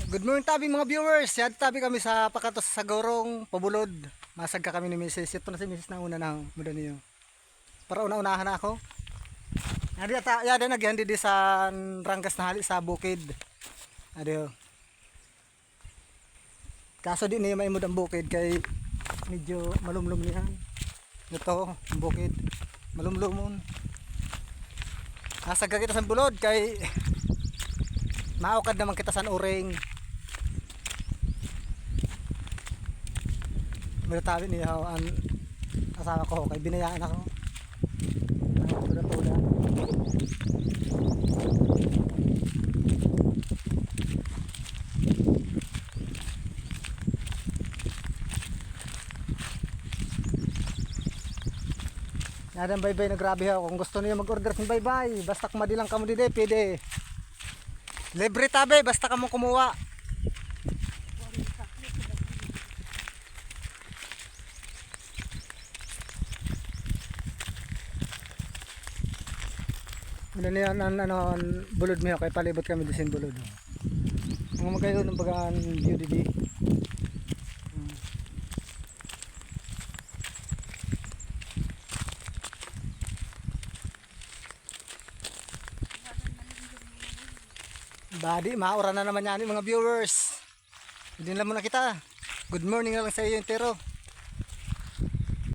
Good morning tabi mga viewers. Yan tabi kami sa pakatos sa Gorong Pabulod. Masag ka kami ni Mrs. Ito na si Mrs. na una ng muda niyo. Para una-unahan na ako. Adi ata ya na nagyan di sa rangkas na hali sa bukid. Adi. Kaso di niya may mudang bukid kay medyo malumlum niya. Ito, ang bukid. Malumlumon. Asag ka kita sa bulod kay maukad naman kita sa uring. Minatabi niya ang asawa ko kay binayaan ako. Tuda-tuda. Yan bye-bye na grabe ako. Kung gusto niyo mag-order ng bye-bye, basta kumadilang kamo dide, pwede. Libre tabi, basta kamo kumuha. Ano niya ano bulod mo kay palibot kami disin bulod. Ang magayon ng bagaan view didi. Badi, maura na naman yan mga viewers. Hindi lang muna kita. Good morning na lang sa iyo, Tero.